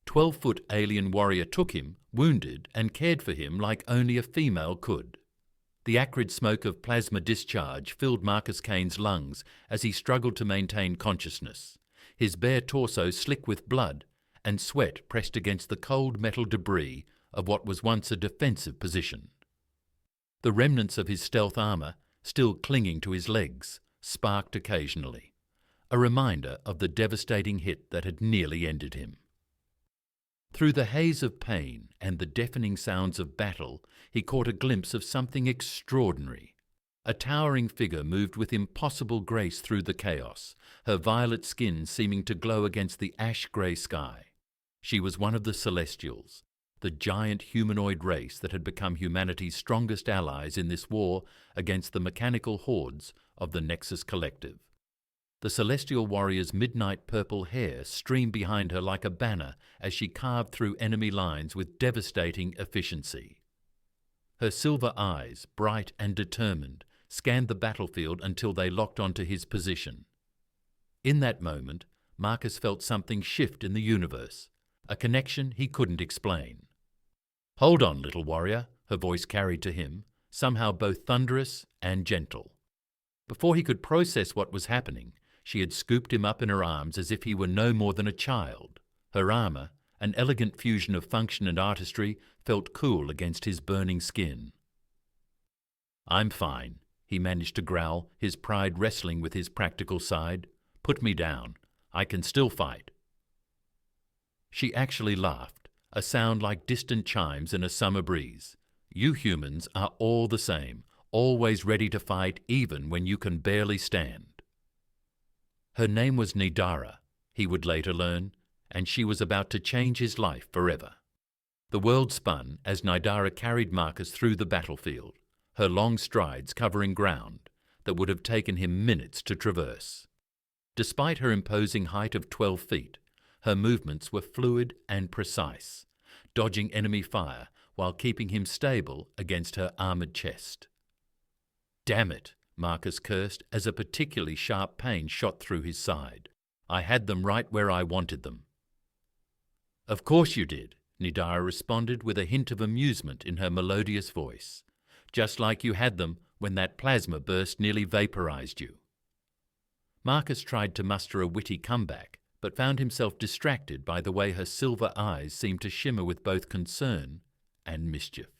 12-foot alien warrior took him, wounded, and cared for him like only a female could. The acrid smoke of plasma discharge filled Marcus Kane's lungs as he struggled to maintain consciousness, his bare torso slick with blood, and sweat pressed against the cold metal debris of what was once a defensive position. The remnants of his stealth armour, still clinging to his legs, sparked occasionally, a reminder of the devastating hit that had nearly ended him. Through the haze of pain and the deafening sounds of battle, he caught a glimpse of something extraordinary. A towering figure moved with impossible grace through the chaos, her violet skin seeming to glow against the ash-grey sky. She was one of the Celestials, the giant humanoid race that had become humanity's strongest allies in this war against the mechanical hordes of the Nexus Collective. The Celestial warrior's midnight purple hair streamed behind her like a banner as she carved through enemy lines with devastating efficiency. Her silver eyes, bright and determined, scanned the battlefield until they locked onto his position. In that moment, Marcus felt something shift in the universe, a connection he couldn't explain. "Hold on, little warrior," her voice carried to him, somehow both thunderous and gentle. Before he could process what was happening, she had scooped him up in her arms as if he were no more than a child. Her armour, an elegant fusion of function and artistry, felt cool against his burning skin. "I'm fine," he managed to growl, his pride wrestling with his practical side. "Put me down. I can still fight." She actually laughed, a sound like distant chimes in a summer breeze. "You humans are all the same, always ready to fight even when you can barely stand." Her name was Nidara, he would later learn, and she was about to change his life forever. The world spun as Nidara carried Marcus through the battlefield, her long strides covering ground that would have taken him minutes to traverse. Despite her imposing height of 12 feet, her movements were fluid and precise, dodging enemy fire while keeping him stable against her armoured chest. "Damn it," Marcus cursed as a particularly sharp pain shot through his side. "I had them right where I wanted them." "Of course you did," Nidara responded with a hint of amusement in her melodious voice. "Just like you had them when that plasma burst nearly vaporized you." Marcus tried to muster a witty comeback, but found himself distracted by the way her silver eyes seemed to shimmer with both concern and mischief.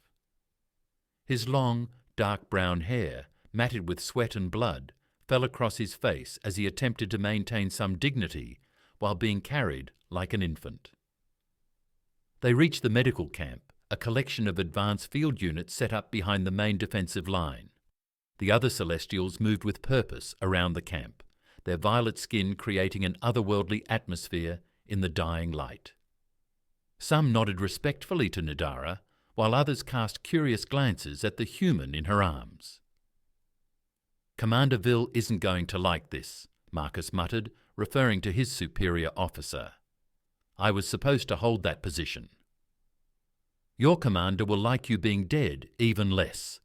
His long, dark brown hair, matted with sweat and blood, fell across his face as he attempted to maintain some dignity while being carried like an infant. They reached the medical camp, a collection of advanced field units set up behind the main defensive line. The other Celestials moved with purpose around the camp, their violet skin creating an otherworldly atmosphere in the dying light. Some nodded respectfully to Nidara, while others cast curious glances at the human in her arms. "Commander Vil isn't going to like this," Marcus muttered, referring to his superior officer. "I was supposed to hold that position." "Your commander will like you being dead even less,"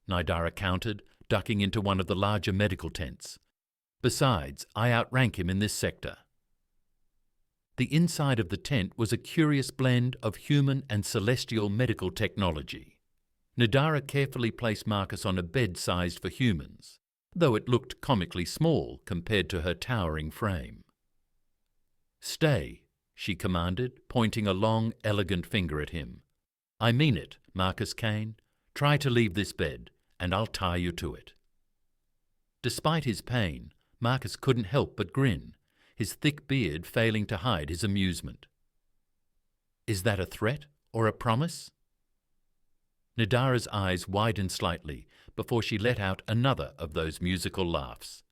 Nidara countered, ducking into one of the larger medical tents. "Besides, I outrank him in this sector." The inside of the tent was a curious blend of human and celestial medical technology. Nidara carefully placed Marcus on a bed sized for humans, though it looked comically small compared to her towering frame. "Stay," she commanded, pointing a long, elegant finger at him. "I mean it, Marcus Kane. Try to leave this bed, and I'll tie you to it." Despite his pain, Marcus couldn't help but grin, his thick beard failing to hide his amusement. "Is that a threat or a promise?" Nidara's eyes widened slightly before she let out another of those musical laughs.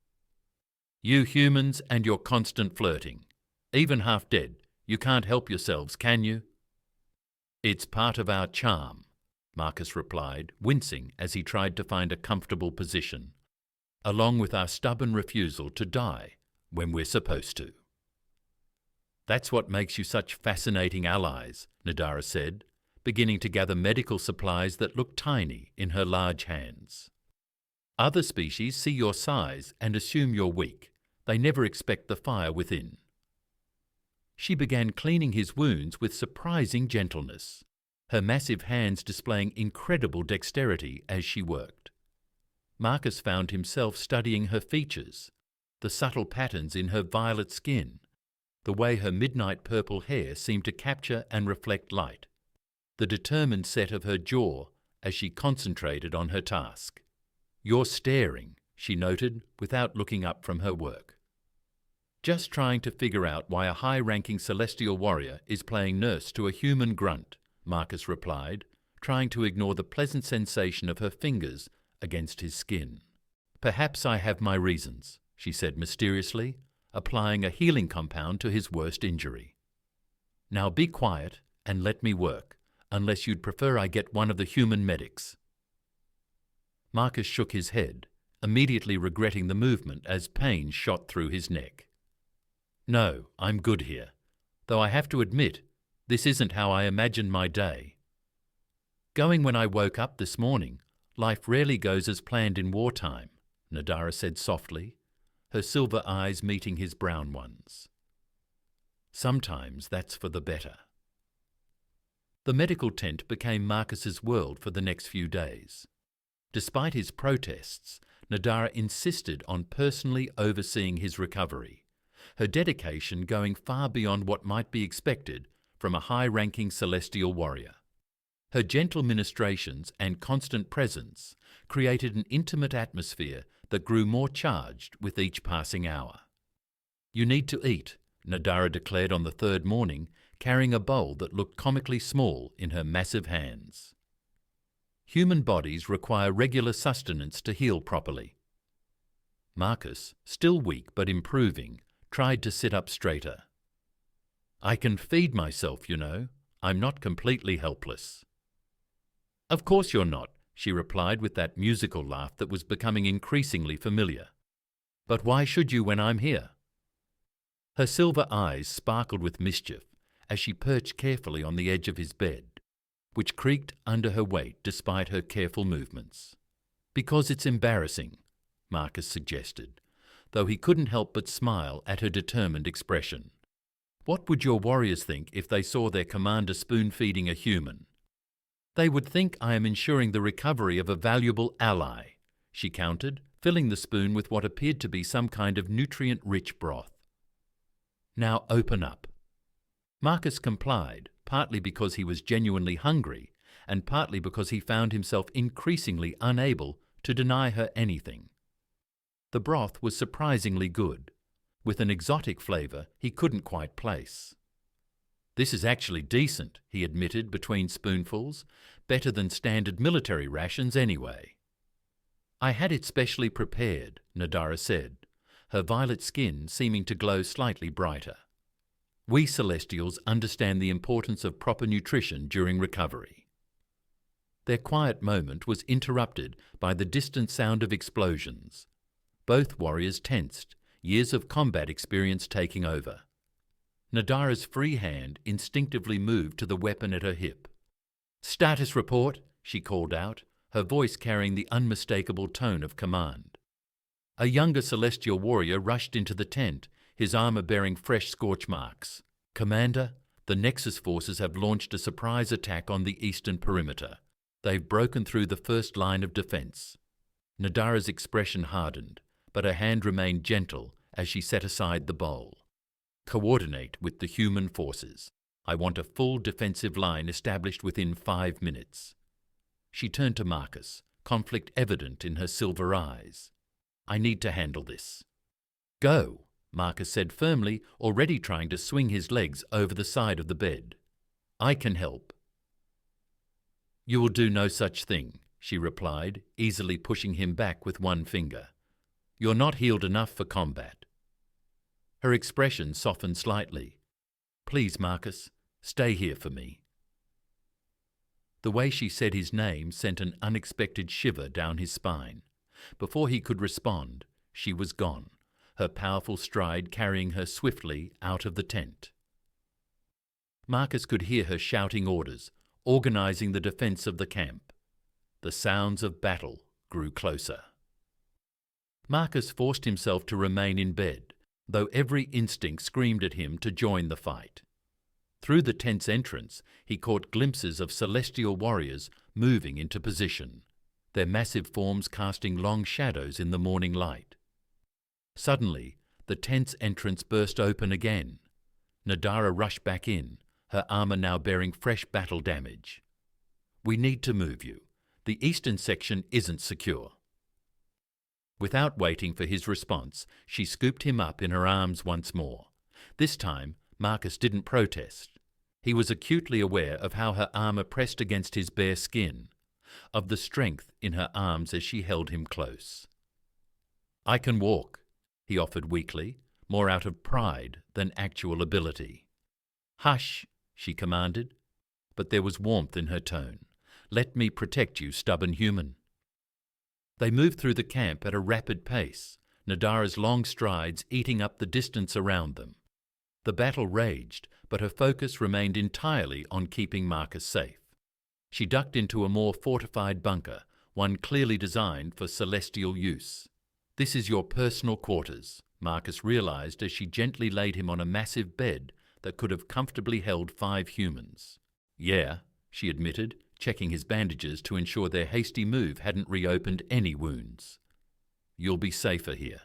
"You humans and your constant flirting. Even half dead, you can't help yourselves, can you?" "It's part of our charm," Marcus replied, wincing as he tried to find a comfortable position, "along with our stubborn refusal to die when we're supposed to." "That's what makes you such fascinating allies," Nidara said, beginning to gather medical supplies that looked tiny in her large hands. "Other species see your size and assume you're weak. They never expect the fire within." She began cleaning his wounds with surprising gentleness, her massive hands displaying incredible dexterity as she worked. Marcus found himself studying her features, the subtle patterns in her violet skin, the way her midnight purple hair seemed to capture and reflect light, the determined set of her jaw as she concentrated on her task. "You're staring," she noted without looking up from her work. "Just trying to figure out why a high-ranking celestial warrior is playing nurse to a human grunt," Marcus replied, trying to ignore the pleasant sensation of her fingers against his skin. "Perhaps I have my reasons," she said mysteriously, applying a healing compound to his worst injury. "Now be quiet and let me work, unless you'd prefer I get one of the human medics." Marcus shook his head, immediately regretting the movement as pain shot through his neck. "No, I'm good here, though I have to admit, this isn't how I imagined my day. Going when I woke up this morning, life rarely goes as planned in wartime," Nadara said softly, her silver eyes meeting his brown ones. "Sometimes that's for the better." The medical tent became Marcus's world for the next few days. Despite his protests, Nadara insisted on personally overseeing his recovery, her dedication going far beyond what might be expected from a high-ranking celestial warrior. Her gentle ministrations and constant presence created an intimate atmosphere that grew more charged with each passing hour. "You need to eat," Nadara declared on the third morning, carrying a bowl that looked comically small in her massive hands. Human bodies require regular sustenance to heal properly. Marcus, still weak but improving, tried to sit up straighter. "I can feed myself, you know. I'm not completely helpless." "Of course you're not," she replied with that musical laugh that was becoming increasingly familiar. "But why should you when I'm here?" Her silver eyes sparkled with mischief as she perched carefully on the edge of his bed, which creaked under her weight despite her careful movements. "Because it's embarrassing," Marcus suggested, though he couldn't help but smile at her determined expression. "What would your warriors think if they saw their commander spoon-feeding a human?" "They would think I am ensuring the recovery of a valuable ally," she countered, filling the spoon with what appeared to be some kind of nutrient-rich broth. "Now open up." Marcus complied, partly because he was genuinely hungry, and partly because he found himself increasingly unable to deny her anything. The broth was surprisingly good, with an exotic flavour he couldn't quite place. "This is actually decent," he admitted between spoonfuls, "better than standard military rations anyway." "I had it specially prepared," Nadara said, her violet skin seeming to glow slightly brighter. "We Celestials understand the importance of proper nutrition during recovery." Their quiet moment was interrupted by the distant sound of explosions. Both warriors tensed, years of combat experience taking over. Nadara's free hand instinctively moved to the weapon at her hip. "Status report," she called out, her voice carrying the unmistakable tone of command. A younger celestial warrior rushed into the tent, his armor bearing fresh scorch marks. "Commander, the Nexus forces have launched a surprise attack on the eastern perimeter. They've broken through the first line of defense." Nadara's expression hardened, but her hand remained gentle as she set aside the bowl. "Coordinate with the human forces. I want a full defensive line established within 5 minutes." She turned to Marcus, conflict evident in her silver eyes. "I need to handle this." "Go," Marcus said firmly, already trying to swing his legs over the side of the bed. "I can help." "You will do no such thing," she replied, easily pushing him back with one finger. "You're not healed enough for combat." Her expression softened slightly. "Please, Marcus, stay here for me." The way she said his name sent an unexpected shiver down his spine. Before he could respond, she was gone, her powerful stride carrying her swiftly out of the tent. Marcus could hear her shouting orders, organizing the defense of the camp. The sounds of battle grew closer. Marcus forced himself to remain in bed, though every instinct screamed at him to join the fight. Through the tent's entrance, he caught glimpses of celestial warriors moving into position, their massive forms casting long shadows in the morning light. Suddenly, the tent's entrance burst open again. Nadara rushed back in, her armor now bearing fresh battle damage. "We need to move you. The eastern section isn't secure." Without waiting for his response, she scooped him up in her arms once more. This time, Marcus didn't protest. He was acutely aware of how her armor pressed against his bare skin, of the strength in her arms as she held him close. "I can walk," he offered weakly, more out of pride than actual ability. "Hush," she commanded, but there was warmth in her tone. "Let me protect you, stubborn human." They moved through the camp at a rapid pace, Nadara's long strides eating up the distance around them. The battle raged, but her focus remained entirely on keeping Marcus safe. She ducked into a more fortified bunker, one clearly designed for celestial use. "This is your personal quarters," Marcus realized as she gently laid him on a massive bed that could have comfortably held 5 humans. "Yeah," she admitted, checking his bandages to ensure their hasty move hadn't reopened any wounds. "You'll be safer here."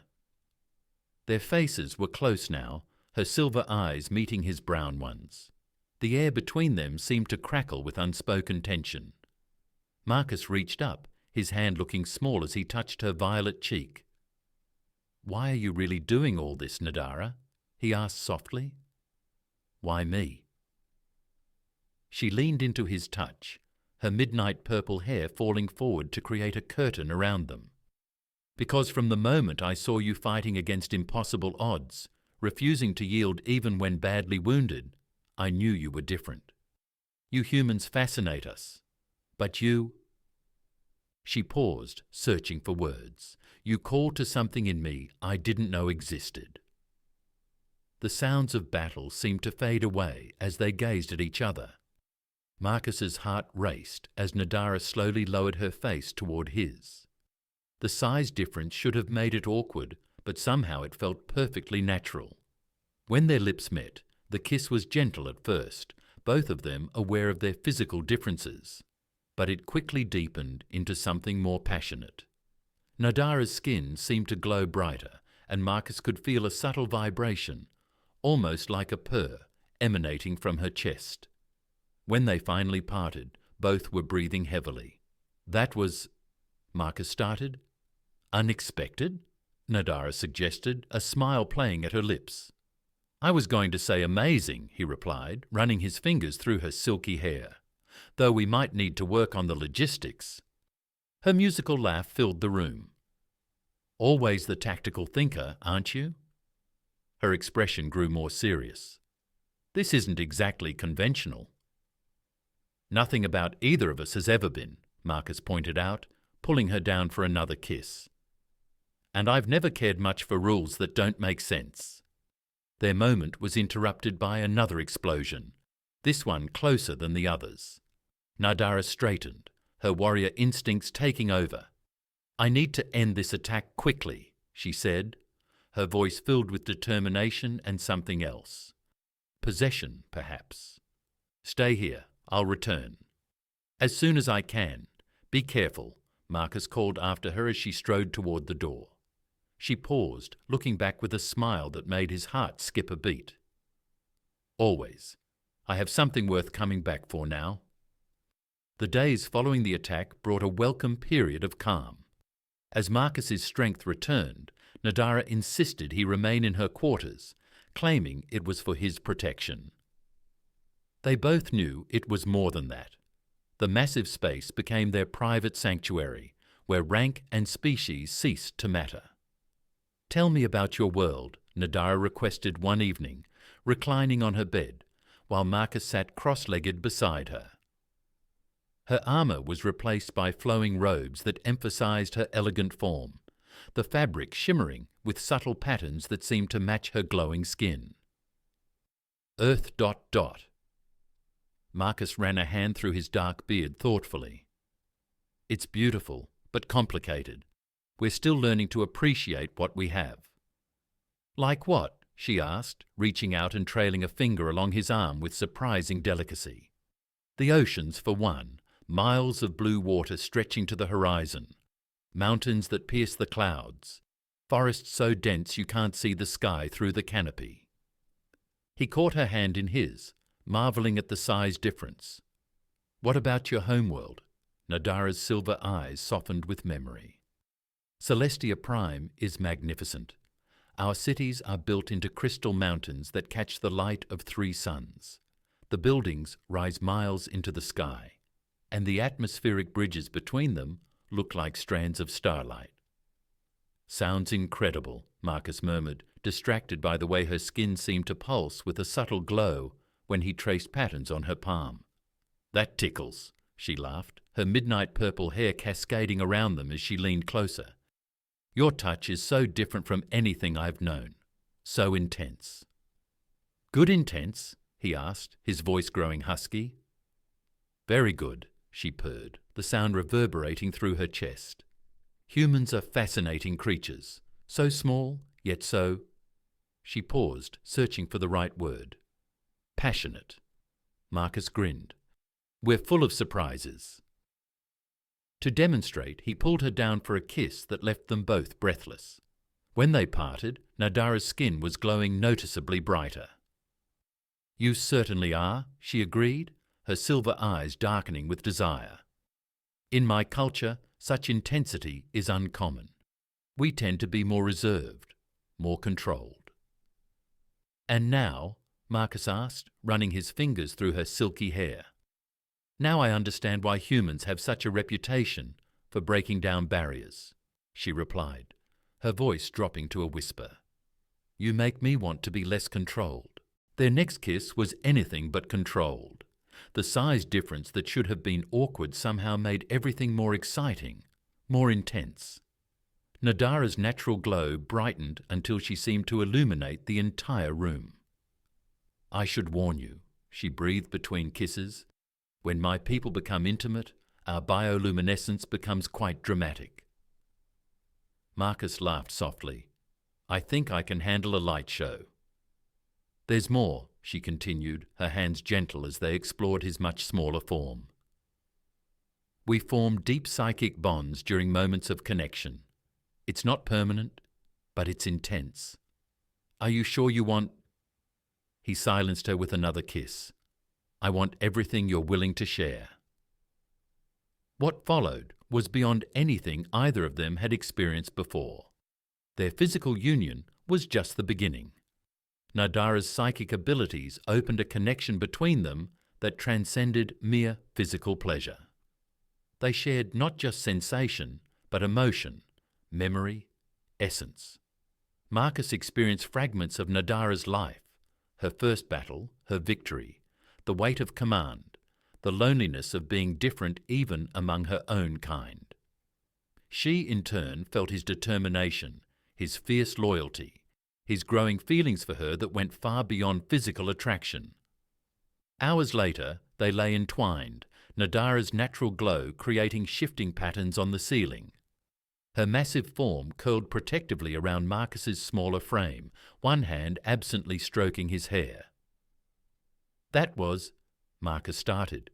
Their faces were close now, her silver eyes meeting his brown ones. The air between them seemed to crackle with unspoken tension. Marcus reached up, his hand looking small as he touched her violet cheek. "Why are you really doing all this, Nadara?" he asked softly. "Why me?" She leaned into his touch, her midnight purple hair falling forward to create a curtain around them. "Because from the moment I saw you fighting against impossible odds, refusing to yield even when badly wounded, I knew you were different. You humans fascinate us, but you—" She paused, searching for words. "You called to something in me I didn't know existed." The sounds of battle seemed to fade away as they gazed at each other. Marcus's heart raced as Nadara slowly lowered her face toward his. The size difference should have made it awkward, but somehow it felt perfectly natural. When their lips met, the kiss was gentle at first, both of them aware of their physical differences, but it quickly deepened into something more passionate. Nadara's skin seemed to glow brighter, and Marcus could feel a subtle vibration, almost like a purr, emanating from her chest. When they finally parted, both were breathing heavily. "That was—" Marcus started. "Unexpected?" Nadara suggested, a smile playing at her lips. "I was going to say amazing," he replied, running his fingers through her silky hair. "Though we might need to work on the logistics." Her musical laugh filled the room. "Always the tactical thinker, aren't you?" Her expression grew more serious. "This isn't exactly conventional." "Nothing about either of us has ever been," Marcus pointed out, pulling her down for another kiss. "And I've never cared much for rules that don't make sense." Their moment was interrupted by another explosion, this one closer than the others. Nadara straightened, her warrior instincts taking over. "I need to end this attack quickly," she said, her voice filled with determination and something else. Possession, perhaps. "Stay here. I'll return." "As soon as I can. Be careful," Marcus called after her as she strode toward the door. She paused, looking back with a smile that made his heart skip a beat. "Always. I have something worth coming back for now." The days following the attack brought a welcome period of calm. As Marcus's strength returned, Nadara insisted he remain in her quarters, claiming it was for his protection. They both knew it was more than that. The massive space became their private sanctuary, where rank and species ceased to matter. "Tell me about your world," Nadara requested one evening, reclining on her bed, while Marcus sat cross-legged beside her. Her armor was replaced by flowing robes that emphasized her elegant form, the fabric shimmering with subtle patterns that seemed to match her glowing skin. Earth ... Marcus ran a hand through his dark beard thoughtfully. "It's beautiful, but complicated. We're still learning to appreciate what we have." Like what? She asked, reaching out and trailing a finger along his arm with surprising delicacy. The oceans, for one, miles of blue water stretching to the horizon, mountains that pierce the clouds, forests so dense you can't see the sky through the canopy. He caught her hand in his, marvelling at the size difference. What about your homeworld? Nadara's silver eyes softened with memory. Celestia Prime is magnificent. Our cities are built into crystal mountains that catch the light of 3 suns. The buildings rise miles into the sky, and the atmospheric bridges between them look like strands of starlight. Sounds incredible, Marcus murmured, distracted by the way her skin seemed to pulse with a subtle glow when he traced patterns on her palm. That tickles, she laughed, her midnight purple hair cascading around them as she leaned closer. Your touch is so different from anything I've known. So intense. Good intense? He asked, his voice growing husky. Very good, she purred, the sound reverberating through her chest. Humans are fascinating creatures, so small, yet so... She paused, searching for the right word. Passionate. Marcus grinned. We're full of surprises. To demonstrate, he pulled her down for a kiss that left them both breathless. When they parted, Nadara's skin was glowing noticeably brighter. You certainly are, she agreed, her silver eyes darkening with desire. In my culture, such intensity is uncommon. We tend to be more reserved, more controlled. And now, Marcus asked, running his fingers through her silky hair. Now I understand why humans have such a reputation for breaking down barriers, she replied, her voice dropping to a whisper. You make me want to be less controlled. Their next kiss was anything but controlled. The size difference that should have been awkward somehow made everything more exciting, more intense. Nadara's natural glow brightened until she seemed to illuminate the entire room. I should warn you, she breathed between kisses. When my people become intimate, our bioluminescence becomes quite dramatic. Marcus laughed softly. I think I can handle a light show. There's more, she continued, her hands gentle as they explored his much smaller form. We form deep psychic bonds during moments of connection. It's not permanent, but it's intense. Are you sure you want... He silenced her with another kiss. I want everything you're willing to share. What followed was beyond anything either of them had experienced before. Their physical union was just the beginning. Nadara's psychic abilities opened a connection between them that transcended mere physical pleasure. They shared not just sensation, but emotion, memory, essence. Marcus experienced fragments of Nadara's life, her first battle, her victory, the weight of command, the loneliness of being different even among her own kind. She, in turn, felt his determination, his fierce loyalty, his growing feelings for her that went far beyond physical attraction. Hours later, they lay entwined, Nadara's natural glow creating shifting patterns on the ceiling. Her massive form curled protectively around Marcus's smaller frame, one hand absently stroking his hair. That was, Marcus started.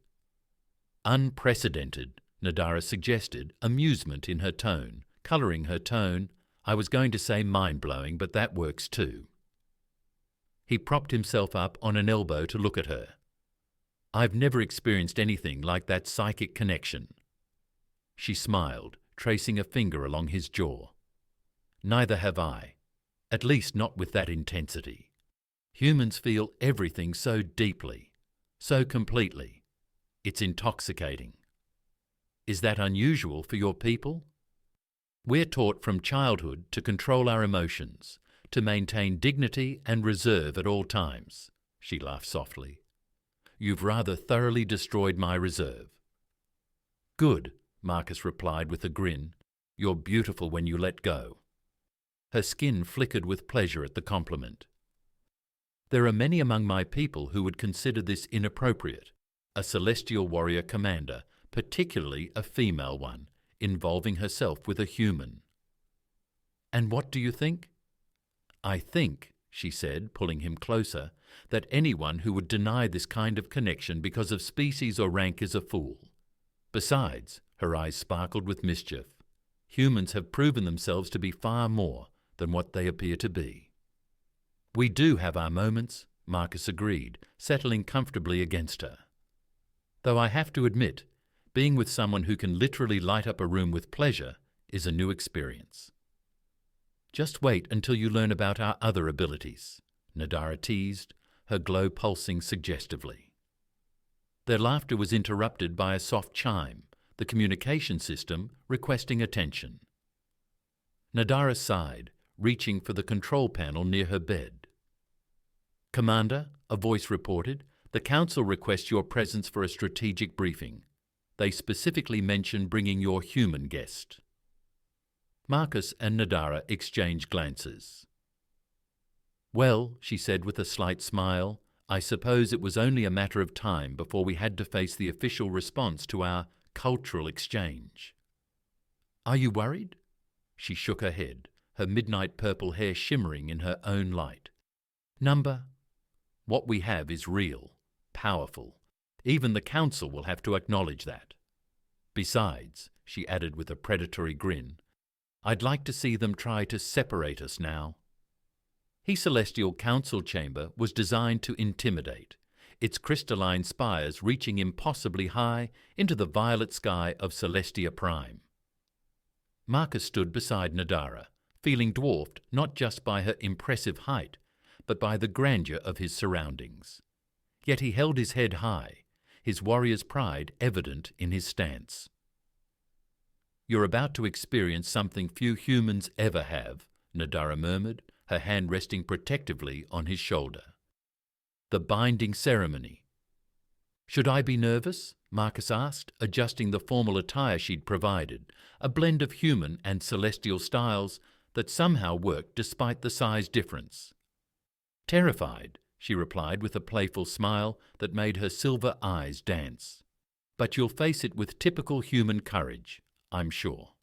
Unprecedented, Nadara suggested, amusement in her tone, colouring her tone. I was going to say mind-blowing, but that works too. He propped himself up on an elbow to look at her. I've never experienced anything like that psychic connection. She smiled, tracing a finger along his jaw. Neither have I, at least not with that intensity. Humans feel everything so deeply, so completely. It's intoxicating. Is that unusual for your people? We're taught from childhood to control our emotions, to maintain dignity and reserve at all times, she laughed softly. You've rather thoroughly destroyed my reserve. Good, Marcus replied with a grin. You're beautiful when you let go. Her skin flickered with pleasure at the compliment. There are many among my people who would consider this inappropriate, a celestial warrior commander, particularly a female one, involving herself with a human. And what do you think? "I think," she said, pulling him closer, "that anyone who would deny this kind of connection because of species or rank is a fool. Besides," her eyes sparkled with mischief, "humans have proven themselves to be far more than what they appear to be." "We do have our moments," Marcus agreed, settling comfortably against her. "Though I have to admit, being with someone who can literally light up a room with pleasure is a new experience." "Just wait until you learn about our other abilities," Nadara teased, her glow pulsing suggestively. Their laughter was interrupted by a soft chime, the communication system requesting attention. Nadara sighed, reaching for the control panel near her bed. "Commander," a voice reported, "the Council requests your presence for a strategic briefing. They specifically mention bringing your human guest." Marcus and Nadara exchanged glances. "Well," she said with a slight smile, "I suppose it was only a matter of time before we had to face the official response to our cultural exchange." "Are you worried?" She shook her head, her midnight purple hair shimmering in her own light. "What we have is real, powerful. Even the Council will have to acknowledge that. Besides," she added with a predatory grin, "I'd like to see them try to separate us now." His Celestial Council chamber was designed to intimidate, its crystalline spires reaching impossibly high into the violet sky of Celestia Prime. Marcus stood beside Nadara, feeling dwarfed not just by her impressive height, but by the grandeur of his surroundings. Yet he held his head high, his warrior's pride evident in his stance. "You're about to experience something few humans ever have," Nadara murmured, her hand resting protectively on his shoulder. "The binding ceremony." "Should I be nervous?" Marcus asked, adjusting the formal attire she'd provided, a blend of human and celestial styles that somehow worked despite the size difference. "Terrified," she replied with a playful smile that made her silver eyes dance. "But you'll face it with typical human courage, I'm sure."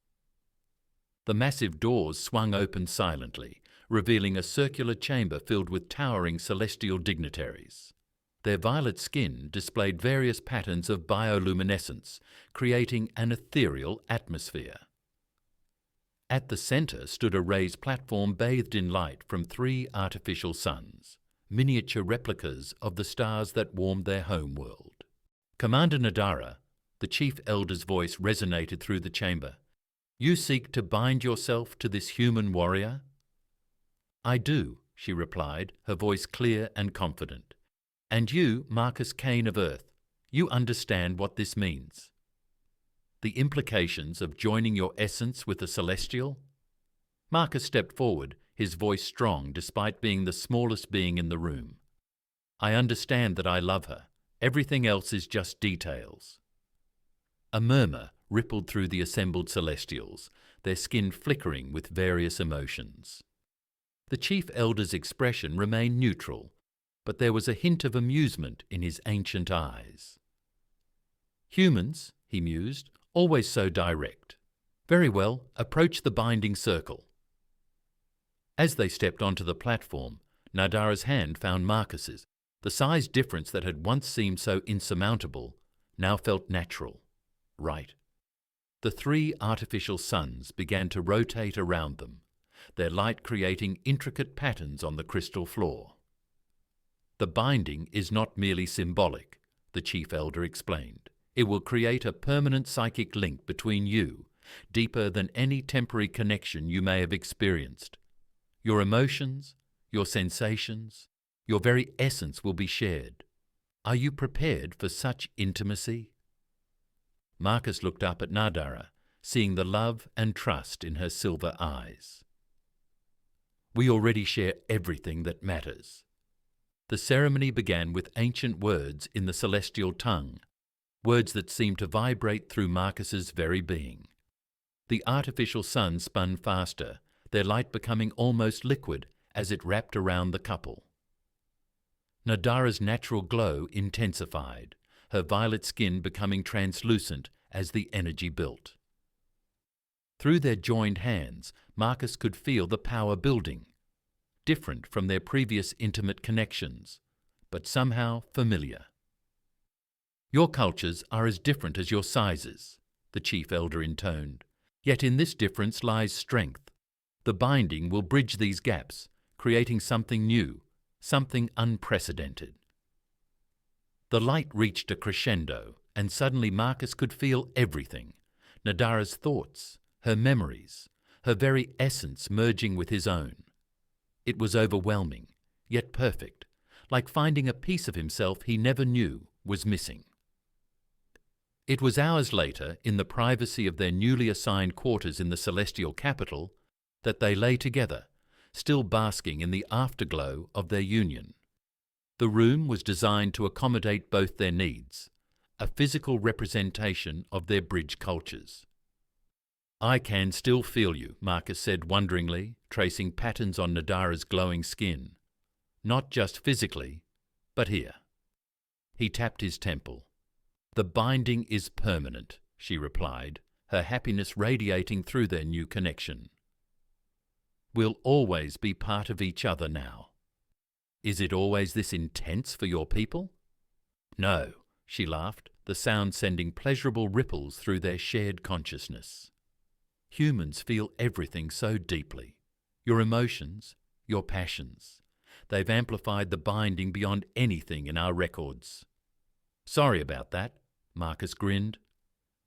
The massive doors swung open silently, revealing a circular chamber filled with towering celestial dignitaries. Their violet skin displayed various patterns of bioluminescence, creating an ethereal atmosphere. At the centre stood a raised platform bathed in light from 3 artificial suns, miniature replicas of the stars that warmed their home world. "Commander Nadara," the Chief Elder's voice resonated through the chamber, "you seek to bind yourself to this human warrior?" "I do," she replied, her voice clear and confident. "And you, Marcus Kane of Earth, you understand what this means. The implications of joining your essence with a celestial?" Marcus stepped forward, his voice strong despite being the smallest being in the room. "I understand that I love her. Everything else is just details." A murmur rippled through the assembled celestials, their skin flickering with various emotions. The Chief Elder's expression remained neutral, but there was a hint of amusement in his ancient eyes. "Humans," he mused, "always so direct. Very well, approach the binding circle." As they stepped onto the platform, Nadara's hand found Marcus's. The size difference that had once seemed so insurmountable now felt natural, right. The 3 artificial suns began to rotate around them, their light creating intricate patterns on the crystal floor. "The binding is not merely symbolic," the Chief Elder explained. "It will create a permanent psychic link between you, deeper than any temporary connection you may have experienced. Your emotions, your sensations, your very essence will be shared. Are you prepared for such intimacy?" Marcus looked up at Nadara, seeing the love and trust in her silver eyes. "We already share everything that matters." The ceremony began with ancient words in the celestial tongue, words that seemed to vibrate through Marcus's very being. The artificial sun spun faster, their light becoming almost liquid as it wrapped around the couple. Nadara's natural glow intensified, her violet skin becoming translucent as the energy built. Through their joined hands, Marcus could feel the power building. different from their previous intimate connections, but somehow familiar. "Your cultures are as different as your sizes," the chief elder intoned. "Yet in this difference lies strength. The binding will bridge these gaps, creating something new, something unprecedented." The light reached a crescendo, and suddenly Marcus could feel everything. Nadara's thoughts, her memories, her very essence merging with his own. It was overwhelming, yet perfect, like finding a piece of himself he never knew was missing. It was hours later, in the privacy of their newly assigned quarters in the celestial capital, that they lay together, still basking in the afterglow of their union. The room was designed to accommodate both their needs, a physical representation of their bridge cultures. "I can still feel you," Marcus said wonderingly, tracing patterns on Nadara's glowing skin. "Not just physically, but here." He tapped his temple. "The binding is permanent," she replied, her happiness radiating through their new connection. "We'll always be part of each other now." "Is it always this intense for your people?" "No," she laughed, the sound sending pleasurable ripples through their shared consciousness. "Humans feel everything so deeply. Your emotions, your passions. They've amplified the binding beyond anything in our records." "Sorry about that," Marcus grinned.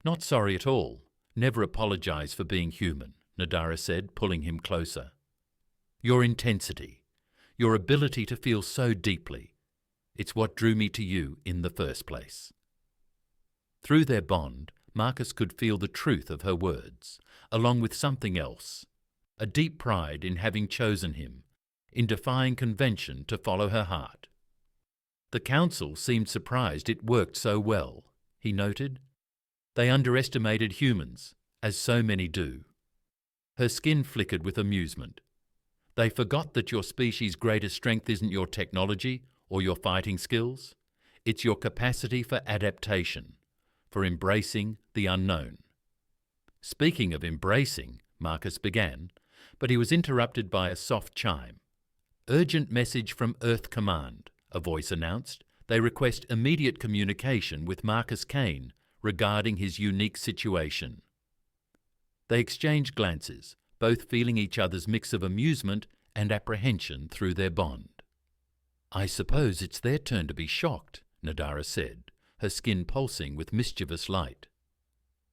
"Not sorry at all. Never apologize for being human," Nadara said, pulling him closer. "Your intensity, your ability to feel so deeply, it's what drew me to you in the first place." Through their bond, Marcus could feel the truth of her words, along with something else, a deep pride in having chosen him, in defying convention to follow her heart. "The council seemed surprised it worked so well," he noted. "They underestimated humans, as so many do." Her skin flickered with amusement. "They forgot that your species' greatest strength isn't your technology or your fighting skills. It's your capacity for adaptation, for embracing the unknown." "Speaking of embracing," Marcus began, but he was interrupted by a soft chime. "Urgent message from Earth Command," a voice announced. "They request immediate communication with Marcus Kane regarding his unique situation." They exchanged glances, both feeling each other's mix of amusement and apprehension through their bond. "I suppose it's their turn to be shocked," Nadara said, her skin pulsing with mischievous light.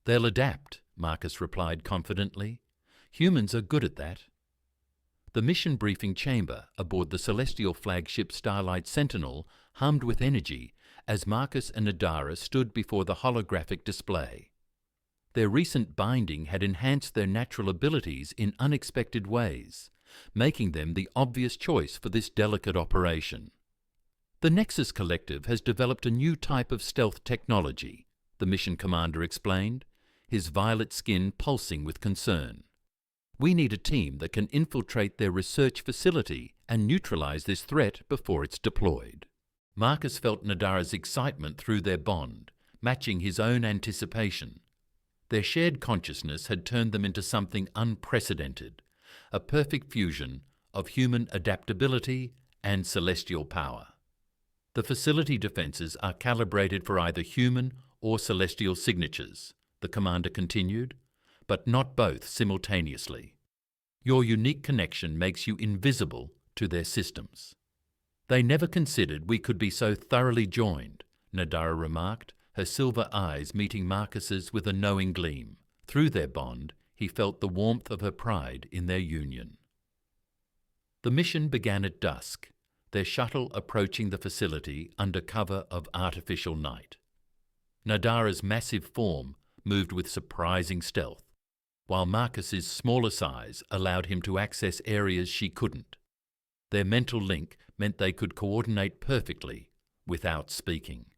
"They'll adapt," Marcus replied confidently. "Humans are good at that." The mission briefing chamber aboard the celestial flagship Starlight Sentinel hummed with energy as Marcus and Nadara stood before the holographic display. Their recent binding had enhanced their natural abilities in unexpected ways, making them the obvious choice for this delicate operation. "The Nexus Collective has developed a new type of stealth technology," the mission commander explained, his violet skin pulsing with concern. "We need a team that can infiltrate their research facility and neutralize this threat before it's deployed." Marcus felt Nadara's excitement through their bond, matching his own anticipation. Their shared consciousness had turned them into something unprecedented, a perfect fusion of human adaptability and celestial power. "The facility defenses are calibrated for either human or celestial signatures," the commander continued, "but not both simultaneously. Your unique connection makes you invisible to their systems." "They never considered we could be so thoroughly joined," Nadara remarked, her silver eyes meeting Marcus's with a knowing gleam. Through their bond, he felt the warmth of her pride in their union. The mission began at dusk, their shuttle approaching the facility under cover of artificial night. Nadara's massive form moved with surprising stealth, while Marcus's smaller size allowed him to access areas she couldn't. Their mental link meant they could coordinate perfectly without speaking.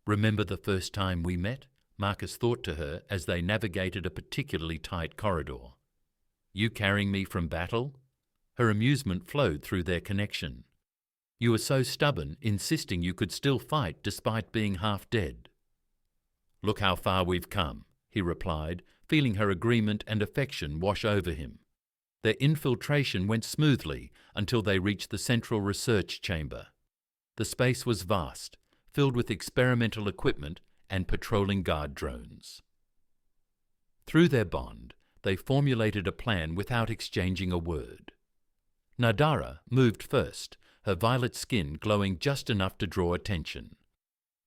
"Remember the first time we met?" Marcus thought to her as they navigated a particularly tight corridor. "You carrying me from battle?" Her amusement flowed through their connection. "You were so stubborn, insisting you could still fight despite being half dead." "Look how far we've come," he replied, feeling her agreement and affection wash over him. Their infiltration went smoothly until they reached the central research chamber. The space was vast, filled with experimental equipment and patrolling guard drones. Through their bond, they formulated a plan without exchanging a word. Nadara moved first, her violet skin glowing just enough to draw attention.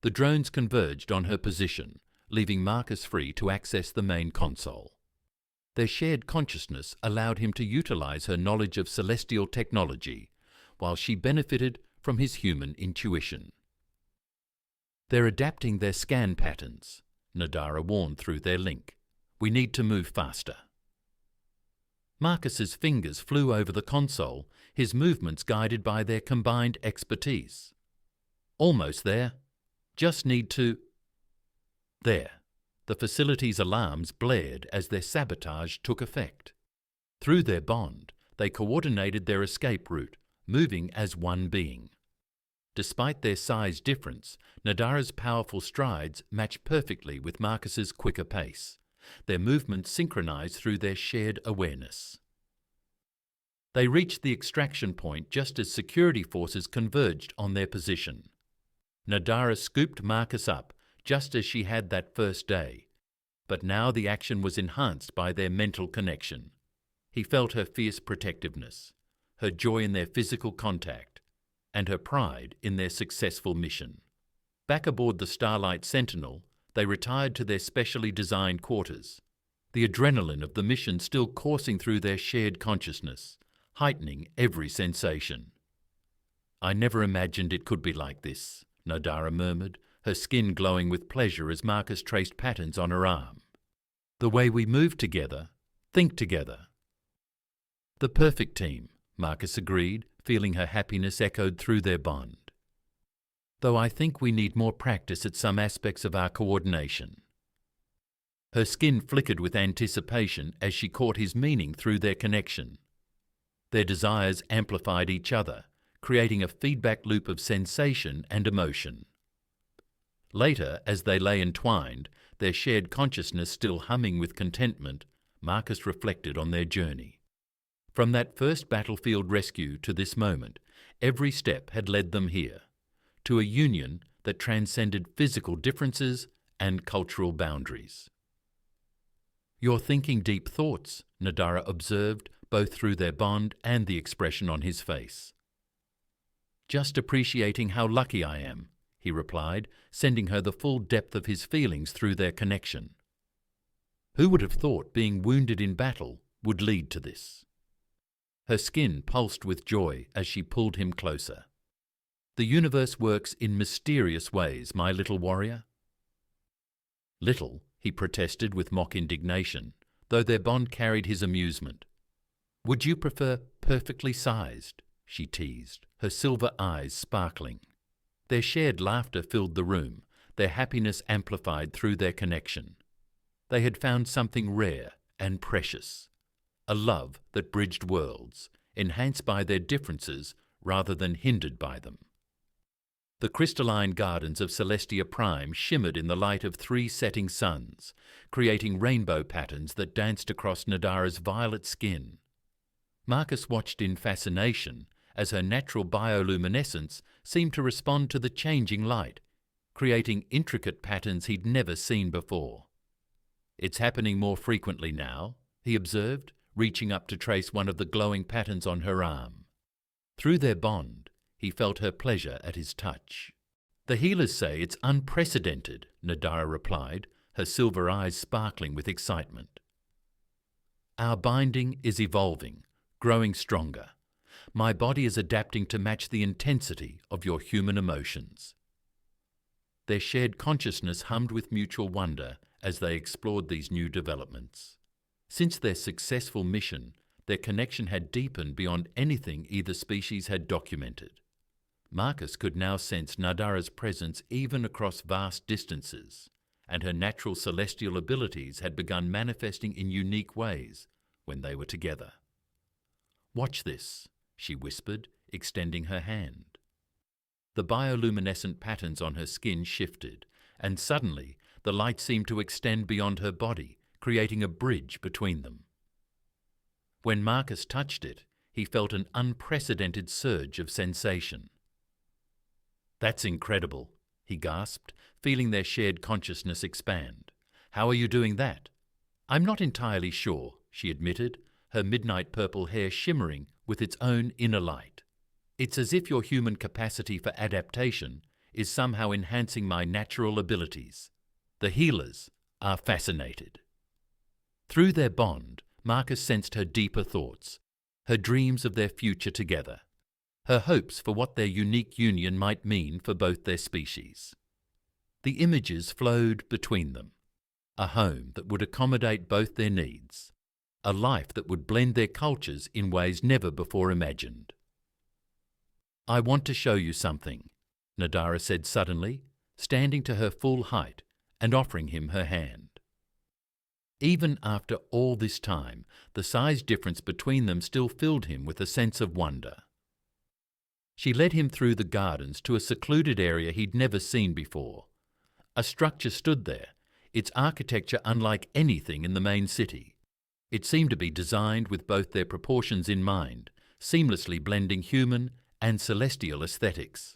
The drones converged on her position, leaving Marcus free to access the main console. Their shared consciousness allowed him to utilize her knowledge of celestial technology, while she benefited from his human intuition. "They're adapting their scan patterns," Nadara warned through their link. "We need to move faster." Marcus's fingers flew over the console, his movements guided by their combined expertise. "Almost there. Just need to—" There. The facility's alarms blared as their sabotage took effect. Through their bond, they coordinated their escape route, moving as one being. Despite their size difference, Nadara's powerful strides matched perfectly with Marcus's quicker pace, their movements synchronized through their shared awareness. They reached the extraction point just as security forces converged on their position. Nadara scooped Marcus up, just as she had that first day, but now the action was enhanced by their mental connection. He felt her fierce protectiveness, her joy in their physical contact, and her pride in their successful mission. Back aboard the Starlight Sentinel, they retired to their specially designed quarters, the adrenaline of the mission still coursing through their shared consciousness, heightening every sensation. "I never imagined it could be like this," Nadara murmured, her skin glowing with pleasure as Marcus traced patterns on her arm. "The way we move together, think together." "The perfect team," Marcus agreed, feeling her happiness echoed through their bond. "Though I think we need more practice at some aspects of our coordination." Her skin flickered with anticipation as she caught his meaning through their connection. Their desires amplified each other, creating a feedback loop of sensation and emotion. Later, as they lay entwined, their shared consciousness still humming with contentment, Marcus reflected on their journey. From that first battlefield rescue to this moment, every step had led them here, to a union that transcended physical differences and cultural boundaries. "You're thinking deep thoughts," Nadara observed, both through their bond and the expression on his face. "Just appreciating how lucky I am," he replied, sending her the full depth of his feelings through their connection. Who would have thought being wounded in battle would lead to this? Her skin pulsed with joy as she pulled him closer. "The universe works in mysterious ways, my little warrior." "Little," he protested with mock indignation, though their bond carried his amusement. "Would you prefer perfectly sized?" she teased, her silver eyes sparkling. Their shared laughter filled the room, their happiness amplified through their connection. They had found something rare and precious, a love that bridged worlds, enhanced by their differences rather than hindered by them. The crystalline gardens of Celestia Prime shimmered in the light of 3 setting suns, creating rainbow patterns that danced across Nadara's violet skin. Marcus watched in fascination as her natural bioluminescence seemed to respond to the changing light, creating intricate patterns he'd never seen before. "It's happening more frequently now," he observed, reaching up to trace one of the glowing patterns on her arm. Through their bond, he felt her pleasure at his touch. "The healers say it's unprecedented," Nadara replied, her silver eyes sparkling with excitement. "Our binding is evolving, growing stronger. My body is adapting to match the intensity of your human emotions." Their shared consciousness hummed with mutual wonder as they explored these new developments. Since their successful mission, their connection had deepened beyond anything either species had documented. Marcus could now sense Nadara's presence even across vast distances, and her natural celestial abilities had begun manifesting in unique ways when they were together. "Watch this," she whispered, extending her hand. The bioluminescent patterns on her skin shifted, and suddenly the light seemed to extend beyond her body, creating a bridge between them. When Marcus touched it, he felt an unprecedented surge of sensation. "That's incredible," he gasped, feeling their shared consciousness expand. "How are you doing that?" "I'm not entirely sure," she admitted, her midnight purple hair shimmering with its own inner light. "It's as if your human capacity for adaptation is somehow enhancing my natural abilities. The healers are fascinated." Through their bond, Marcus sensed her deeper thoughts, her dreams of their future together, her hopes for what their unique union might mean for both their species. The images flowed between them. A home that would accommodate both their needs, a life that would blend their cultures in ways never before imagined. "I want to show you something," Nadara said suddenly, standing to her full height and offering him her hand. Even after all this time, the size difference between them still filled him with a sense of wonder. She led him through the gardens to a secluded area he'd never seen before. A structure stood there, its architecture unlike anything in the main city. It seemed to be designed with both their proportions in mind, seamlessly blending human and celestial aesthetics.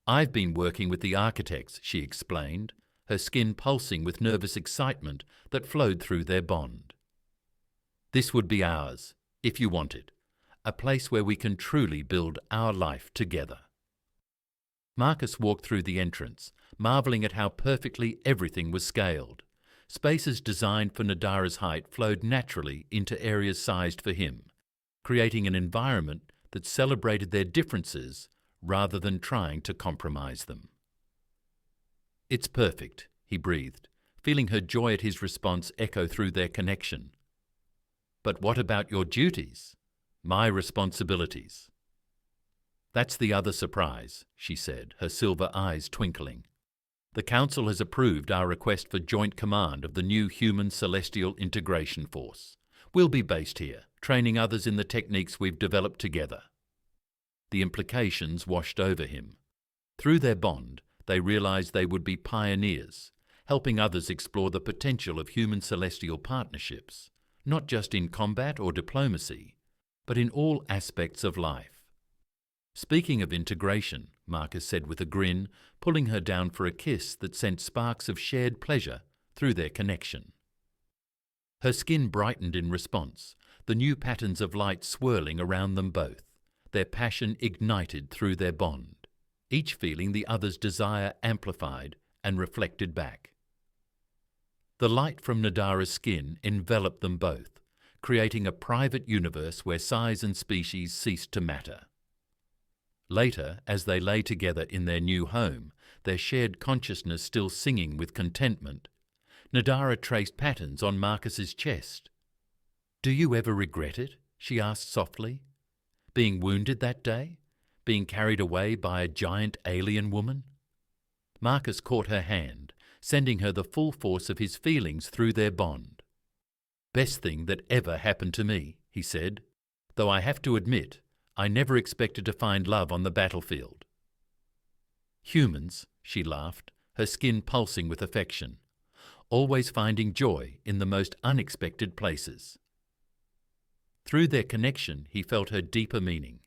"I've been working with the architects," she explained, her skin pulsing with nervous excitement that flowed through their bond. "This would be ours, if you want it, a place where we can truly build our life together." Marcus walked through the entrance, marvelling at how perfectly everything was scaled. Spaces designed for Nadara's height flowed naturally into areas sized for him, creating an environment that celebrated their differences rather than trying to compromise them. "It's perfect," he breathed, feeling her joy at his response echo through their connection. "But what about your duties? My responsibilities?" "That's the other surprise," she said, her silver eyes twinkling. "The Council has approved our request for joint command of the new Human Celestial Integration Force. We'll be based here, training others in the techniques we've developed together." The implications washed over him. Through their bond, they realized they would be pioneers, helping others explore the potential of human-celestial partnerships, not just in combat or diplomacy, but in all aspects of life. "Speaking of integration," Marcus said with a grin, pulling her down for a kiss that sent sparks of shared pleasure through their connection. Her skin brightened in response, the new patterns of light swirling around them both, their passion ignited through their bond, each feeling the other's desire amplified and reflected back. The light from Nadara's skin enveloped them both, creating a private universe where size and species ceased to matter. Later, as they lay together in their new home, their shared consciousness still singing with contentment, Nadara traced patterns on Marcus's chest. "Do you ever regret it?" she asked softly. "Being wounded that day? Being carried away by a giant alien woman?" Marcus caught her hand, sending her the full force of his feelings through their bond. "Best thing that ever happened to me," he said, "though I have to admit, I never expected to find love on the battlefield." "Humans," she laughed, her skin pulsing with affection, "always finding joy in the most unexpected places." Through their connection, he felt her deeper meaning,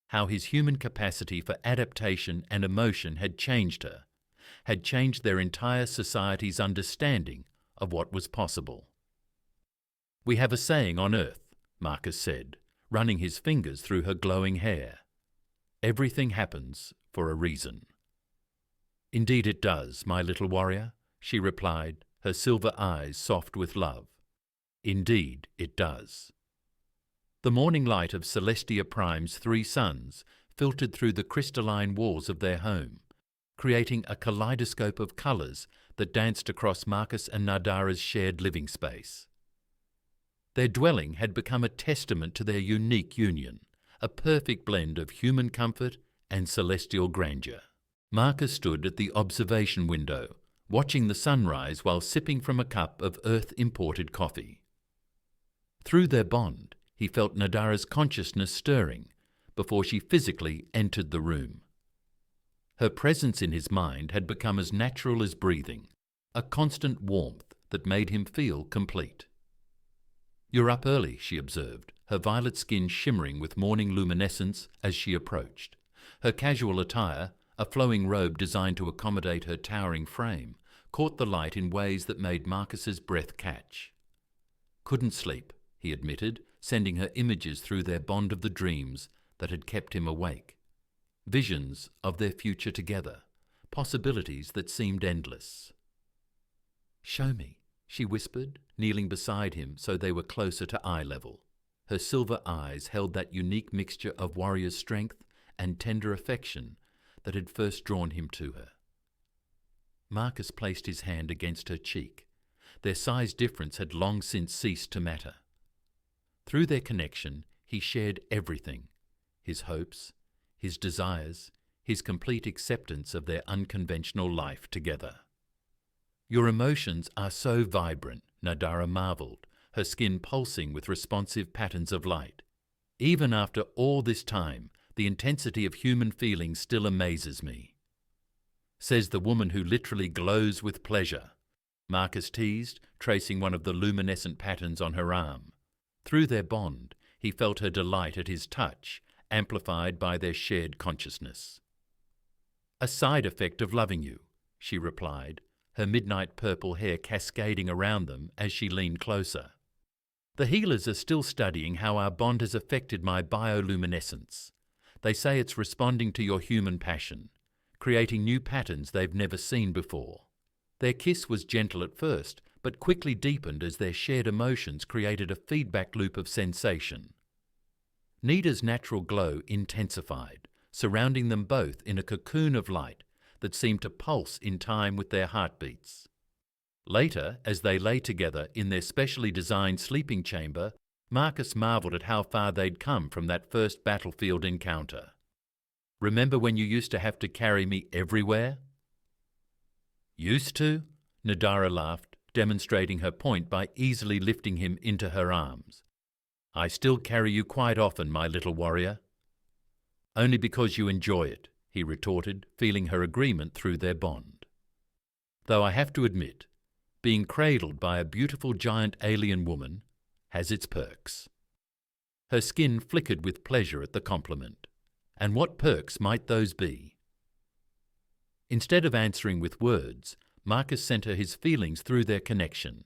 how his human capacity for adaptation and emotion had changed her, had changed their entire society's understanding of what was possible. "We have a saying on Earth," Marcus said, running his fingers through her glowing hair. "Everything happens for a reason." "Indeed it does, my little warrior," she replied, her silver eyes soft with love. "Indeed it does." The morning light of Celestia Prime's 3 suns filtered through the crystalline walls of their home, creating a kaleidoscope of colours that danced across Marcus and Nadara's shared living space. Their dwelling had become a testament to their unique union, a perfect blend of human comfort and celestial grandeur. Marcus stood at the observation window, watching the sunrise while sipping from a cup of Earth-imported coffee. Through their bond, he felt Nadara's consciousness stirring before she physically entered the room. Her presence in his mind had become as natural as breathing, a constant warmth that made him feel complete. "You're up early," she observed, her violet skin shimmering with morning luminescence as she approached. Her casual attire, a flowing robe designed to accommodate her towering frame, caught the light in ways that made Marcus's breath catch. "Couldn't sleep," he admitted, sending her images through their bond of the dreams that had kept him awake. Visions of their future together, possibilities that seemed endless. "Show me," she whispered, kneeling beside him so they were closer to eye level. Her silver eyes held that unique mixture of warrior's strength and tender affection that had first drawn him to her. Marcus placed his hand against her cheek. Their size difference had long since ceased to matter. Through their connection, he shared everything: his hopes, his desires, his complete acceptance of their unconventional life together. "Your emotions are so vibrant," Nadara marveled, her skin pulsing with responsive patterns of light. "Even after all this time, the intensity of human feeling still amazes me." "Says the woman who literally glows with pleasure," Marcus teased, tracing one of the luminescent patterns on her arm. Through their bond, he felt her delight at his touch, amplified by their shared consciousness. "A side effect of loving you," she replied, her midnight purple hair cascading around them as she leaned closer. "The healers are still studying how our bond has affected my bioluminescence. They say it's responding to your human passion, creating new patterns they've never seen before." Their kiss was gentle at first, but quickly deepened as their shared emotions created a feedback loop of sensation. Nida's natural glow intensified, surrounding them both in a cocoon of light that seemed to pulse in time with their heartbeats. Later, as they lay together in their specially designed sleeping chamber, Marcus marveled at how far they'd come from that first battlefield encounter. "Remember when you used to have to carry me everywhere?" "Used to?" Nadara laughed, demonstrating her point by easily lifting him into her arms. "I still carry you quite often, my little warrior." "Only because you enjoy it," he retorted, feeling her agreement through their bond. "Though I have to admit, being cradled by a beautiful giant alien woman has its perks." Her skin flickered with pleasure at the compliment. And what perks might those be? Instead of answering with words, Marcus sent her his feelings through their connection,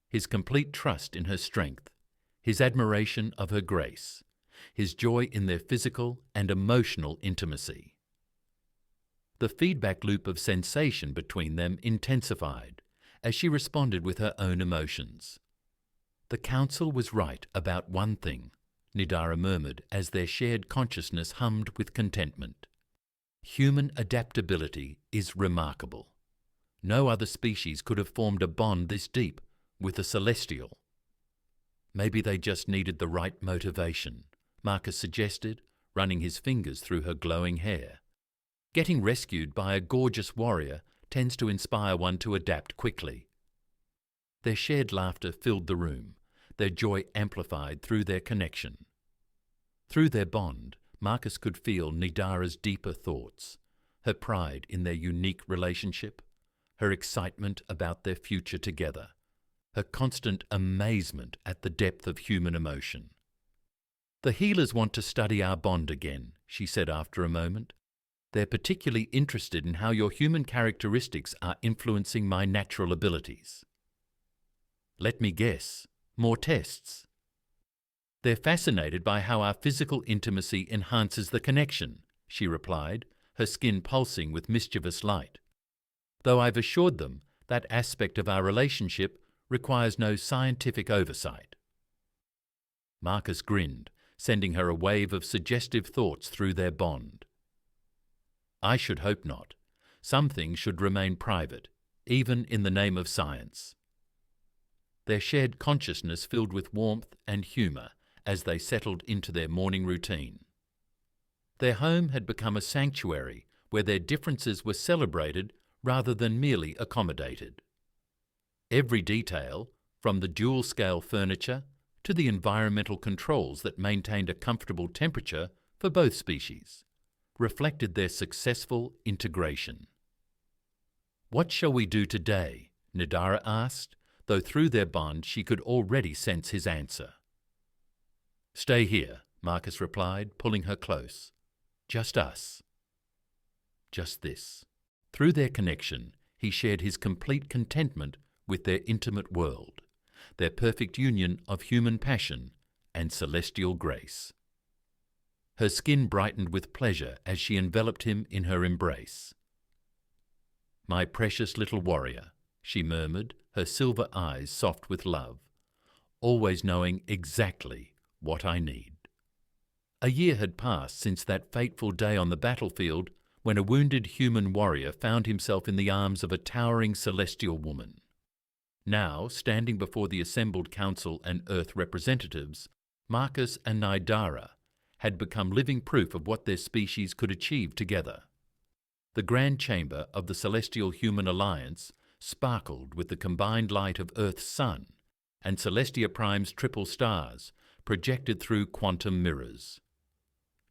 his complete trust in her strength, his admiration of her grace, his joy in their physical and emotional intimacy. The feedback loop of sensation between them intensified as she responded with her own emotions. "The council was right about one thing," Nidara murmured as their shared consciousness hummed with contentment. "Human adaptability is remarkable. No other species could have formed a bond this deep with a celestial." "Maybe they just needed the right motivation," Marcus suggested, running his fingers through her glowing hair. "Getting rescued by a gorgeous warrior tends to inspire one to adapt quickly." Their shared laughter filled the room, their joy amplified through their connection. Through their bond, Marcus could feel Nidara's deeper thoughts, her pride in their unique relationship, her excitement about their future together, her constant amazement at the depth of human emotion. "The healers want to study our bond again," she said after a moment. "They're particularly interested in how your human characteristics are influencing my natural abilities." "Let me guess, more tests." "They're fascinated by how our physical intimacy enhances the connection," she replied, her skin pulsing with mischievous light. "Though I've assured them that aspect of our relationship requires no scientific oversight." Marcus grinned, sending her a wave of suggestive thoughts through their bond. "I should hope not. Some things should remain private, even in the name of science." Their shared consciousness filled with warmth and humour as they settled into their morning routine. Their home had become a sanctuary where their differences were celebrated rather than merely accommodated. Every detail, from the dual-scale furniture to the environmental controls that maintained a comfortable temperature for both species, reflected their successful integration. "What shall we do today?" Nidara asked, though through their bond she could already sense his answer. "Stay here," Marcus replied, pulling her close. "Just us." Just this. Through their connection, he shared his complete contentment with their intimate world, their perfect union of human passion and celestial grace. Her skin brightened with pleasure as she enveloped him in her embrace. "My precious little warrior," she murmured, her silver eyes soft with love, "always knowing exactly what I need." A year had passed since that fateful day on the battlefield when a wounded human warrior found himself in the arms of a towering celestial woman. Now, standing before the assembled council and Earth representatives, Marcus and Nidara had become living proof of what their species could achieve together. The grand chamber of the Celestial Human Alliance sparkled with the combined light of Earth's sun and Celestia Prime's triple stars projected through quantum mirrors.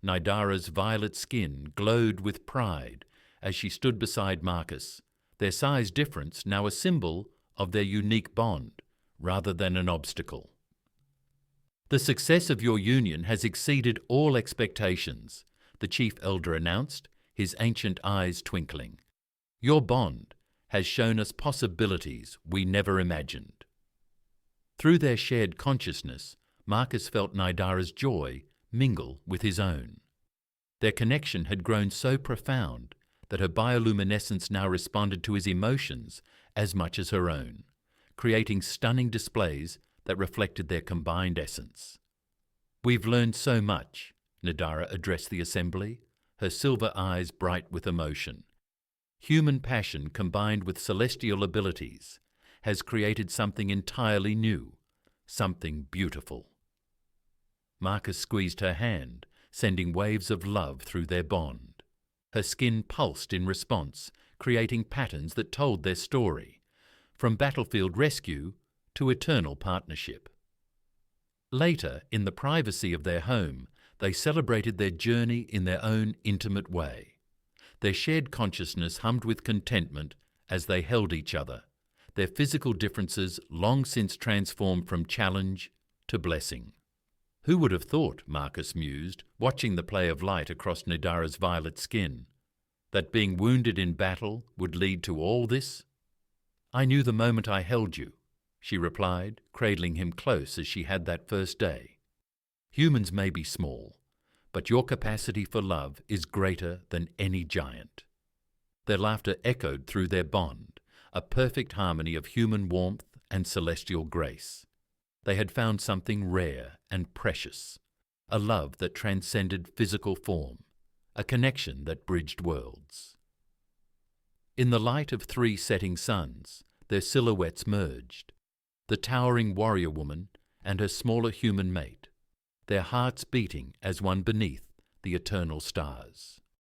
Nidara's violet skin glowed with pride as she stood beside Marcus, their size difference now a symbol of their unique bond rather than an obstacle. "The success of your union has exceeded all expectations," the Chief Elder announced, his ancient eyes twinkling. "Your bond has shown us possibilities we never imagined." Through their shared consciousness, Marcus felt Nidara's joy mingle with his own. Their connection had grown so profound that her bioluminescence now responded to his emotions as much as her own, creating stunning displays that reflected their combined essence. "We've learned so much," Nidara addressed the assembly, her silver eyes bright with emotion. "Human passion combined with celestial abilities has created something entirely new, something beautiful." Marcus squeezed her hand, sending waves of love through their bond. Her skin pulsed in response, creating patterns that told their story, from battlefield rescue to eternal partnership. Later, in the privacy of their home, they celebrated their journey in their own intimate way. Their shared consciousness hummed with contentment as they held each other, their physical differences long since transformed from challenge to blessing. "Who would have thought," Marcus mused, watching the play of light across Nidara's violet skin, "that being wounded in battle would lead to all this?" "I knew the moment I held you," she replied, cradling him close as she had that first day. "Humans may be small, but your capacity for love is greater than any giant." Their laughter echoed through their bond, a perfect harmony of human warmth and celestial grace. They had found something rare and precious, a love that transcended physical form, a connection that bridged worlds. In the light of 3 setting suns, their silhouettes merged, the towering warrior woman and her smaller human mate, their hearts beating as one beneath the eternal stars.